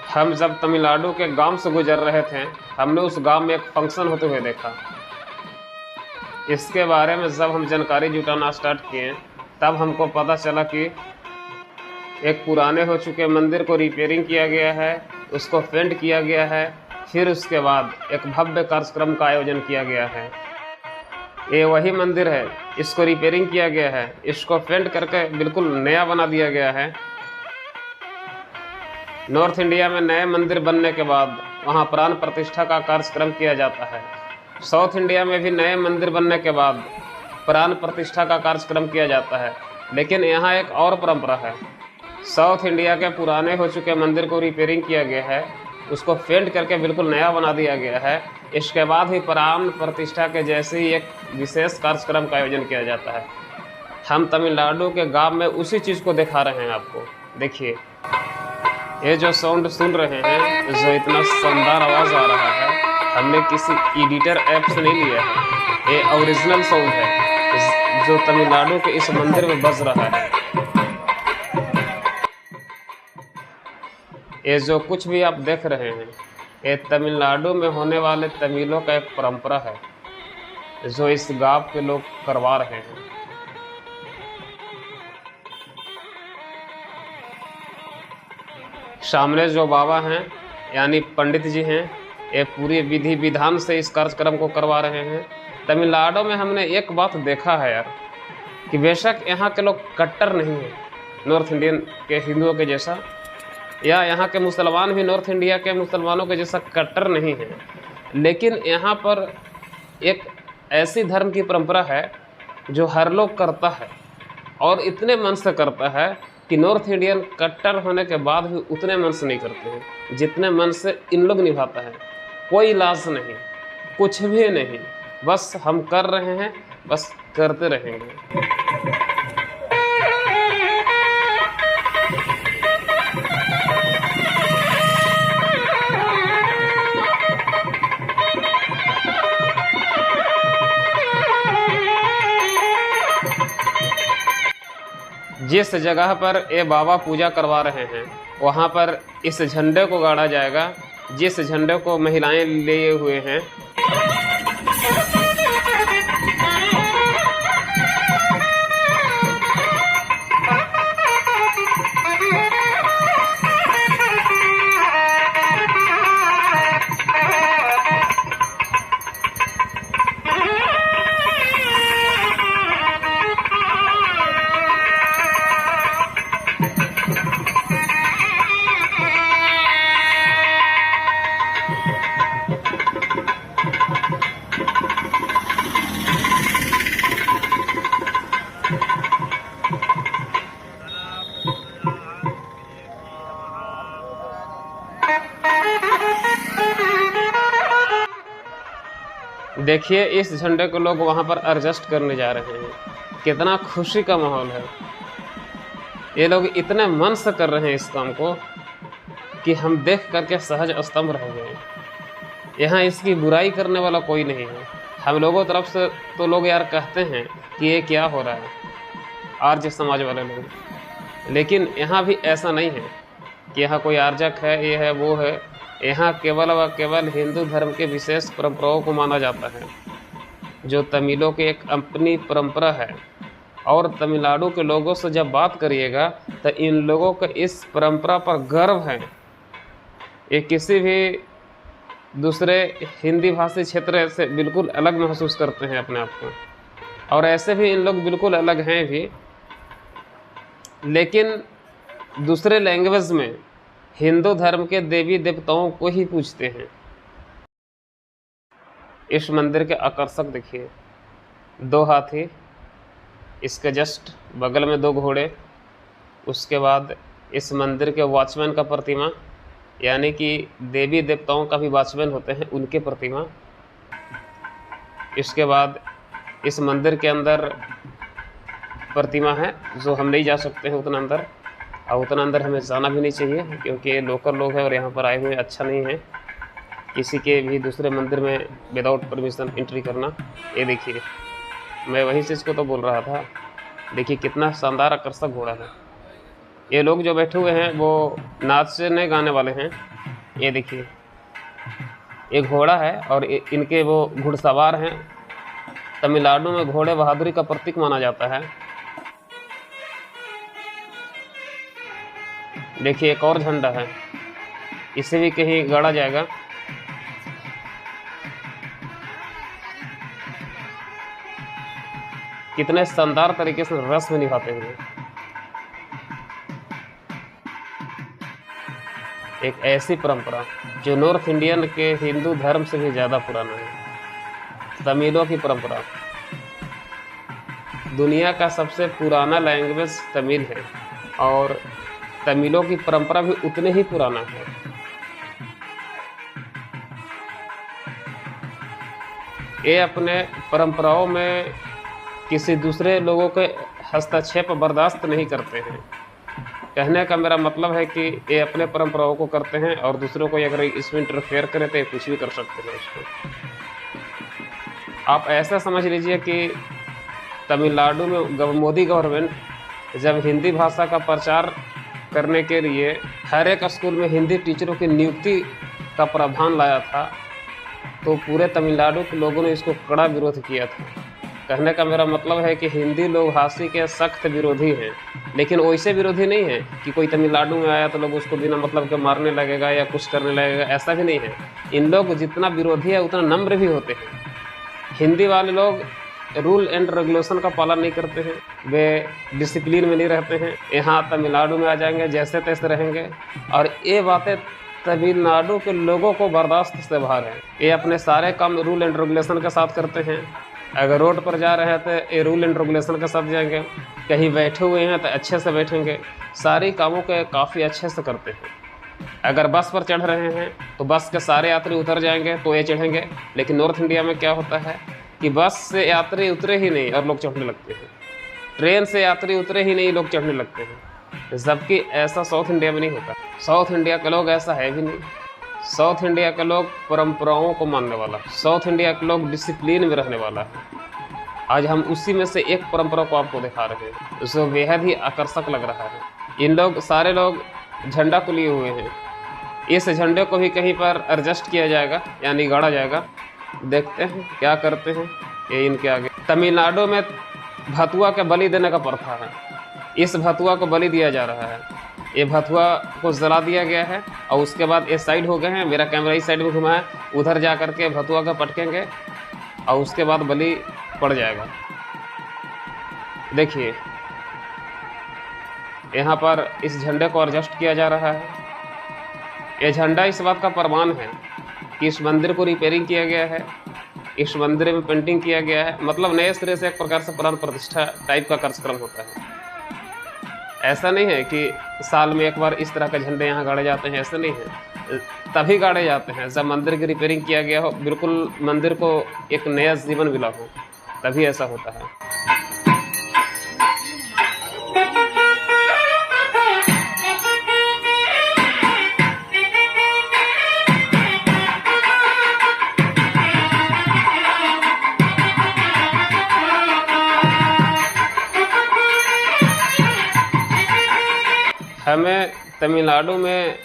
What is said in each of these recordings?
हम जब तमिलनाडु के गांव से गुजर रहे थे, हमने उस गांव में एक फंक्शन होते हुए देखा। इसके बारे में जब हम जानकारी जुटाना स्टार्ट किए, तब हमको पता चला कि एक पुराने हो चुके मंदिर को रिपेयरिंग किया गया है, उसको पेंट किया गया है। फिर उसके बाद एक भव्य कार्यक्रम का आयोजन किया गया है। ये वही मंदिर है, इसको रिपेयरिंग किया गया है, इसको पेंट करके बिल्कुल नया बना दिया गया है। नॉर्थ इंडिया में नए मंदिर बनने के बाद वहाँ प्राण प्रतिष्ठा का कार्यक्रम किया जाता है। साउथ इंडिया में भी नए मंदिर बनने के बाद प्राण प्रतिष्ठा का कार्यक्रम किया जाता है। लेकिन यहाँ एक और परंपरा है। साउथ इंडिया के पुराने हो चुके मंदिर को रिपेयरिंग किया गया है, उसको पेंट करके बिल्कुल नया बना दिया गया है। इसके बाद ही प्राण प्रतिष्ठा के जैसे ही एक विशेष कार्यक्रम का आयोजन किया जाता है। हम तमिलनाडु के गांव में उसी चीज़ को दिखा रहे हैं आपको। देखिए, ये जो साउंड सुन रहे हैं, जो इतना शानदार आवाज़ आ रहा है, हमने किसी एडिटर ऐप से नहीं लिया है। ये ओरिजिनल साउंड है जो तमिलनाडु के इस मंदिर में बज रहा है। ये जो कुछ भी आप देख रहे हैं, ये तमिलनाडु में होने वाले तमिलों का एक परंपरा है जो इस गांव के लोग करवा रहे हैं। सामने जो बाबा हैं यानी पंडित जी हैं, ये पूरी विधि विधान से इस कार्यक्रम को करवा रहे हैं। तमिलनाडु में हमने एक बात देखा है यार, कि बेशक यहाँ के लोग कट्टर नहीं हैं नॉर्थ इंडियन के हिंदुओं के जैसा, या यहाँ के मुसलमान भी नॉर्थ इंडिया के मुसलमानों के जैसा कट्टर नहीं है, लेकिन यहाँ पर एक ऐसी धर्म की परंपरा है जो हर लोग करता है, और इतने मन से करता है कि नॉर्थ इंडियन कट्टर होने के बाद भी उतने मन से नहीं करते हैं जितने मन से इन लोग निभाता है। कोई लाज नहीं, कुछ भी नहीं, बस हम कर रहे हैं, बस करते रहेंगे। जिस जगह पर ये बाबा पूजा करवा रहे हैं, वहाँ पर इस झंडे को गाड़ा जाएगा, जिस झंडे को महिलाएं लिए हुए हैं। देखिए, इस झंडे को लोग वहाँ पर एडजस्ट करने जा रहे हैं। कितना खुशी का माहौल है। ये लोग इतने मन से कर रहे हैं इस काम को कि हम देख करके सहज स्तंभ रह गए। यहाँ इसकी बुराई करने वाला कोई नहीं है। हम लोगों तरफ से तो लोग यार कहते हैं कि ये क्या हो रहा है, आर्य समाज वाले लोग, लेकिन यहाँ भी ऐसा नहीं है कि यहाँ कोई आर्जक है, ये है, वो है। यहाँ केवल व केवल हिंदू धर्म के विशेष परंपराओं को माना जाता है, जो तमिलों की एक अपनी परंपरा है। और तमिलनाडु के लोगों से जब बात करिएगा तो इन लोगों को इस परंपरा पर गर्व है। ये किसी भी दूसरे हिंदी भाषी क्षेत्र से बिल्कुल अलग महसूस करते हैं अपने आप को, और ऐसे भी इन लोग बिल्कुल अलग हैं भी, लेकिन दूसरे लैंग्वेज में हिंदू धर्म के देवी देवताओं को ही पूजते हैं। इस मंदिर के आकर्षक देखिए, 2 हाथी, इसके जस्ट बगल में 2 घोड़े, उसके बाद इस मंदिर के वॉचमैन का प्रतिमा, यानी कि देवी देवताओं का भी वॉचमैन होते हैं, उनके प्रतिमा। इसके बाद इस मंदिर के अंदर प्रतिमा है, जो हम नहीं जा सकते हैं उतना अंदर, और उतना अंदर हमें जाना भी नहीं चाहिए, क्योंकि ये लोकल लोग हैं और यहाँ पर आए हुए अच्छा नहीं है किसी के भी दूसरे मंदिर में विदाउट परमिशन एंट्री करना। ये देखिए, मैं वही चीज़ को तो बोल रहा था। देखिए कितना शानदार आकर्षक घोड़ा है। ये लोग जो बैठे हुए हैं वो नाचने गाने वाले हैं। ये देखिए, एक घोड़ा है और इनके वो घुड़सवार हैं। तमिलनाडु में घोड़े बहादुरी का प्रतीक माना जाता है। देखिए, एक और झंडा है, इसे भी कहीं गाड़ा जाएगा। कितने शानदार तरीके से रस्म निभाते हुए। एक ऐसी परंपरा जो नॉर्थ इंडियन के हिंदू धर्म से भी ज़्यादा पुराना है। तमिलों की परंपरा, दुनिया का सबसे पुराना लैंग्वेज तमिल है और तमिलों की परंपरा भी उतने ही पुराना है। ये अपने परंपराओं में किसी दूसरे लोगों के हस्तक्षेप बर्दाश्त नहीं करते हैं। कहने का मेरा मतलब है कि ये अपने परंपराओं को करते हैं और दूसरों को अगर इसमें इंटरफेयर करे तो ये कुछ भी कर सकते हैं उसको। आप ऐसा समझ लीजिए कि तमिलनाडु में मोदी गवर्नमेंट जब हिंदी भाषा का प्रचार करने के लिए हर एक स्कूल में हिंदी टीचरों की नियुक्ति का प्रावधान लाया था, तो पूरे तमिलनाडु के लोगों ने इसको कड़ा विरोध किया था। कहने का मेरा मतलब है कि हिंदी लोग भाषी के सख्त विरोधी हैं, लेकिन वैसे विरोधी नहीं है कि कोई तमिलनाडु में आया तो लोग उसको बिना मतलब के मारने लगेगा या कुछ करने लगेगा, ऐसा भी नहीं है। इन लोग जितना विरोधी है उतना नम्र भी होते हैं। हिंदी वाले लोग रूल एंड रेगुलेशन का पालन नहीं करते हैं, वे डिसिप्लिन में नहीं रहते हैं। यहाँ तमिलनाडु में आ जाएंगे, जैसे तैसे रहेंगे, और ये बातें तमिलनाडु के लोगों को बर्दाश्त से बाहर है। ये अपने सारे काम रूल एंड रेगुलेशन के साथ करते हैं। अगर रोड पर जा रहे हैं तो ये रूल एंड रेगुलेशन के साथ जाएंगे, कहीं बैठे हुए हैं तो अच्छे से बैठेंगे, सारी कामों के काफ़ी अच्छे से करते हैं। अगर बस पर चढ़ रहे हैं तो बस के सारे यात्री उतर जाएंगे तो ये चढ़ेंगे। लेकिन नॉर्थ इंडिया में क्या होता है कि बस से यात्री उतरे ही नहीं और लोग चढ़ने लगते हैं, ट्रेन से यात्री उतरे ही नहीं, लोग चढ़ने लगते हैं। जबकि ऐसा साउथ इंडिया में नहीं होता। साउथ इंडिया के लोग ऐसा है भी नहीं। साउथ इंडिया के लोग परंपराओं को मानने वाला, साउथ इंडिया के लोग डिसिप्लिन में रहने वाला है। आज हम उसी में से एक परंपरा को आपको दिखा रहे हैं जो बेहद ही आकर्षक लग रहा है। इन लोग सारे लोग झंडा को लिए हुए हैं। इस झंडे को भी कहीं पर एडजस्ट किया जाएगा, यानी गाड़ा जाएगा। देखते हैं क्या करते हैं ये इनके आगे। तमिलनाडु में भतुआ के बलि देने का प्रथा है। इस भतुआ को बलि दिया जा रहा है। ये भतुआ को जला दिया गया है और उसके बाद ये साइड हो गए हैं। मेरा कैमरा इस साइड में घुमा है, उधर जा करके भतुआ का पटकेंगे और उसके बाद बलि पड़ जाएगा। देखिए, यहाँ पर इस झंडे को एडजस्ट किया जा रहा है। ये झंडा इस बात का प्रमाण है कि इस मंदिर को रिपेयरिंग किया गया है, इस मंदिर में पेंटिंग किया गया है। मतलब नए सिरे से एक प्रकार से प्राण प्रतिष्ठा टाइप का कार्यक्रम होता है। ऐसा नहीं है कि साल में एक बार इस तरह के झंडे यहाँ गाड़े जाते हैं, ऐसा नहीं है। तभी गाड़े जाते हैं जब मंदिर की रिपेयरिंग किया गया हो, बिल्कुल मंदिर को एक नया जीवन मिला हो, तभी ऐसा होता है। हमें तमिलनाडु में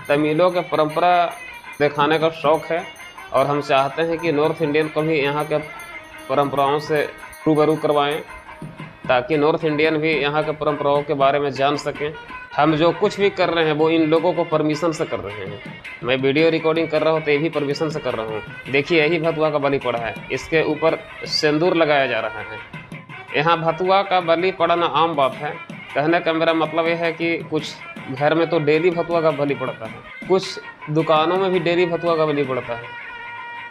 तमिलों के परंपरा दिखाने का शौक़ है और हम चाहते हैं कि नॉर्थ इंडियन को भी यहाँ के परंपराओं से रूबरू करवाएं, ताकि नॉर्थ इंडियन भी यहाँ के परंपराओं के बारे में जान सकें। हम जो कुछ भी कर रहे हैं वो इन लोगों को परमिशन से कर रहे हैं। मैं वीडियो रिकॉर्डिंग कर रहा हूँ तो ये भी परमिशन से कर रहा हूँ। देखिए, यही भतुआ का बलि पड़ा है, इसके ऊपर सिंदूर लगाया जा रहा है। यहाँ भतुआ का बलि पड़ना आम बात है। कहने का मेरा मतलब यह है कि कुछ घर में तो डेली भतुआ का बलि पड़ता है, कुछ दुकानों में भी डेली भतुआ का बलि पड़ता है,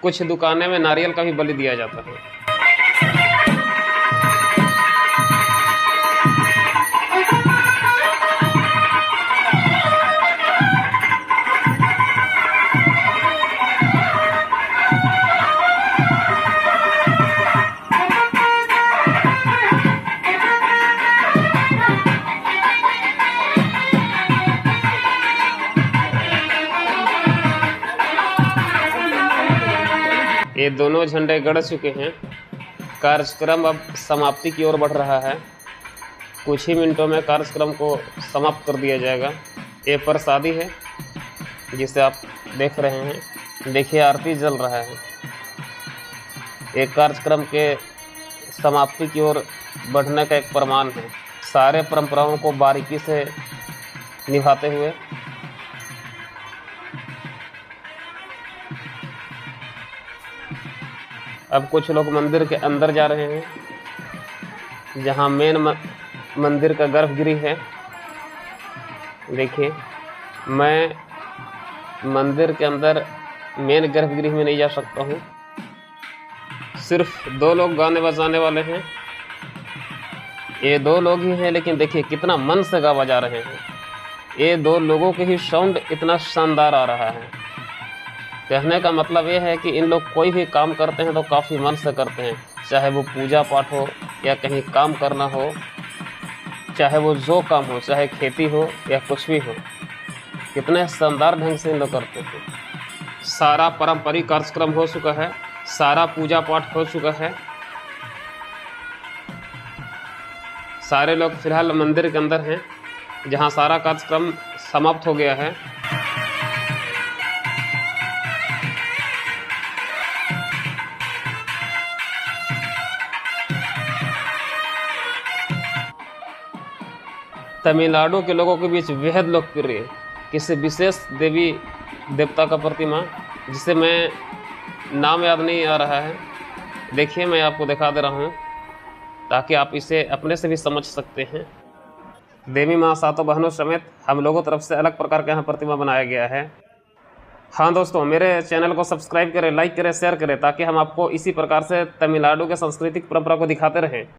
कुछ दुकानें में नारियल का भी बलि दिया जाता है। ये दोनों झंडे गड़ चुके हैं। कार्यक्रम अब समाप्ति की ओर बढ़ रहा है। कुछ ही मिनटों में कार्यक्रम को समाप्त कर दिया जाएगा। ये प्रसादी है, जिसे आप देख रहे हैं। देखिए आरती जल रहा है। एक कार्यक्रम के समाप्ति की ओर बढ़ने का एक प्रमाण है, सारे परंपराओं को बारीकी से निभाते हुए। अब कुछ लोग मंदिर के अंदर जा रहे हैं, जहां मेन मंदिर का गर्भगृह है। देखिए, मैं मंदिर के अंदर मेन गर्भगृह में नहीं जा सकता हूँ। सिर्फ 2 लोग गाने बजाने वाले हैं। ये 2 लोग ही हैं, लेकिन देखिए कितना मन से गा बजा रहे हैं। ये 2 लोगों के ही साउंड इतना शानदार आ रहा है। कहने का मतलब ये है कि इन लोग कोई भी काम करते हैं तो काफ़ी मन से करते हैं, चाहे वो पूजा पाठ हो या कहीं काम करना हो, चाहे वो जो काम हो, चाहे खेती हो या कुछ भी हो। कितने शानदार ढंग से इन लोग करते हैं। सारा पारंपरिक कार्यक्रम हो चुका है, सारा पूजा पाठ हो चुका है। सारे लोग फिलहाल मंदिर के अंदर हैं, जहां सारा कार्यक्रम समाप्त हो गया है। तमिलनाडु के लोगों के बीच बेहद लोकप्रिय किसी विशेष देवी देवता का प्रतिमा, जिसे मैं नाम याद नहीं आ रहा है। देखिए, मैं आपको दिखा दे रहा हूँ ताकि आप इसे अपने से भी समझ सकते हैं। देवी माँ सातों बहनों समेत हम लोगों तरफ से अलग प्रकार का यहाँ प्रतिमा बनाया गया है। हाँ दोस्तों, मेरे चैनल को सब्सक्राइब करें, लाइक करें, शेयर करें, ताकि हम आपको इसी प्रकार से तमिलनाडु के सांस्कृतिक परंपरा को दिखाते रहें।